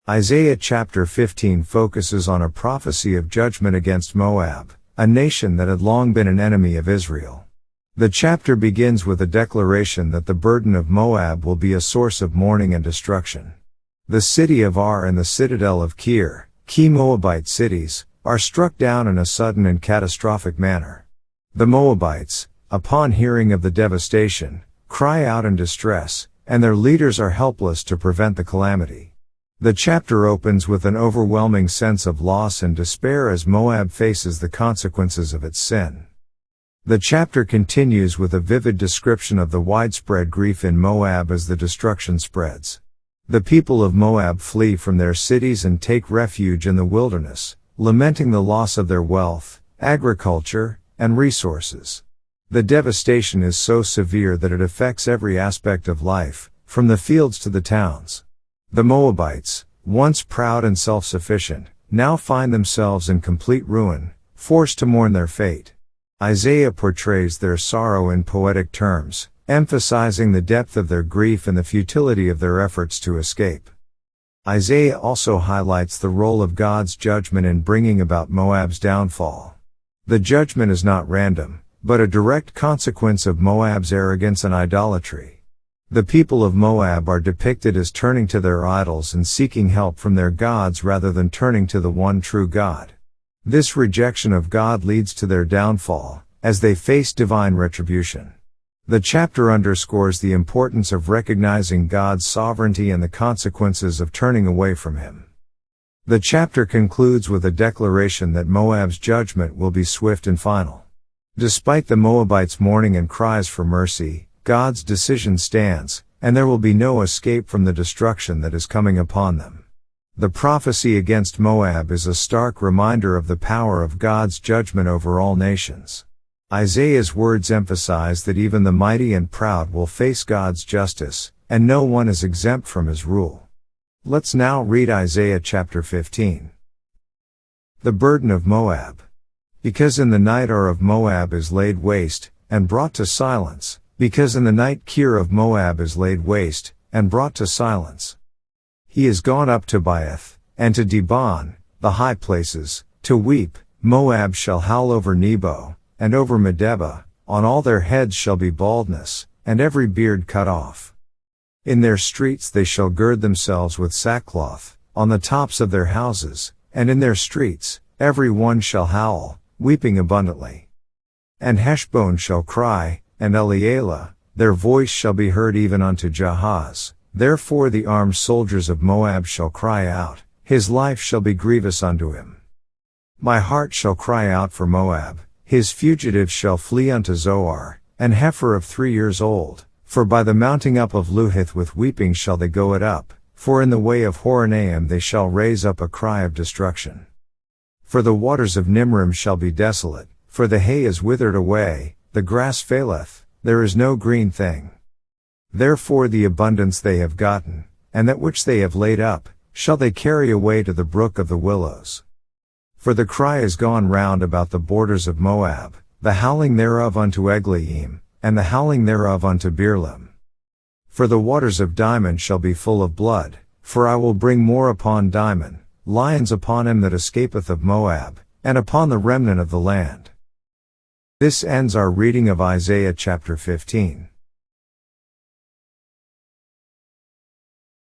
Isaiah chapter 15 focuses on a prophecy of judgment against Moab, a nation that had long been an enemy of Israel. The chapter begins with a declaration that the burden of Moab will be a source of mourning and destruction. The city of Ar and the citadel of Kir, key Moabite cities, are struck down in a sudden and catastrophic manner. The Moabites, upon hearing of the devastation, cry out in distress, and their leaders are helpless to prevent the calamity. The chapter opens with an overwhelming sense of loss and despair as Moab faces the consequences of its sin. The chapter continues with a vivid description of the widespread grief in Moab as the destruction spreads. The people of Moab flee from their cities and take refuge in the wilderness, lamenting the loss of their wealth, agriculture, and resources. The devastation is so severe that it affects every aspect of life, from the fields to the towns. The Moabites, once proud and self-sufficient, now find themselves in complete ruin, forced to mourn their fate. Isaiah portrays their sorrow in poetic terms, emphasizing the depth of their grief and the futility of their efforts to escape. Isaiah also highlights the role of God's judgment in bringing about Moab's downfall. The judgment is not random, but a direct consequence of Moab's arrogance and idolatry. The people of Moab are depicted as turning to their idols and seeking help from their gods rather than turning to the one true God. This rejection of God leads to their downfall, as they face divine retribution. The chapter underscores the importance of recognizing God's sovereignty and the consequences of turning away from Him. The chapter concludes with a declaration that Moab's judgment will be swift and final. Despite the Moabites' mourning and cries for mercy, God's decision stands, and there will be no escape from the destruction that is coming upon them. The prophecy against Moab is a stark reminder of the power of God's judgment over all nations. Isaiah's words emphasize that even the mighty and proud will face God's justice, and no one is exempt from His rule. Let's now read Isaiah chapter 15. The burden of Moab. Because in the night Ar of Moab is laid waste, and brought to silence. Because in the night Kir of Moab is laid waste, and brought to silence. He is gone up to Baeth, and to Dibon, the high places, to weep. Moab shall howl over Nebo, and over Medeba, on all their heads shall be baldness, and every beard cut off. In their streets they shall gird themselves with sackcloth, on the tops of their houses, and in their streets, every one shall howl, weeping abundantly. And Heshbon shall cry, and Elealeh, their voice shall be heard even unto Jahaz. Therefore the armed soldiers of Moab shall cry out, his life shall be grievous unto him. My heart shall cry out for Moab, his fugitives shall flee unto Zoar, an heifer of 3 years old, for by the mounting up of Luhith with weeping shall they go it up, for in the way of Horonaim they shall raise up a cry of destruction. For the waters of Nimrim shall be desolate, for the hay is withered away, the grass faileth, there is no green thing. Therefore the abundance they have gotten, and that which they have laid up, shall they carry away to the brook of the willows. For the cry is gone round about the borders of Moab, the howling thereof unto Eglaim, and the howling thereof unto Beerlim. For the waters of Dimon shall be full of blood, for I will bring more upon Dimon, lions upon him that escapeth of Moab, and upon the remnant of the land. This ends our reading of Isaiah chapter 15.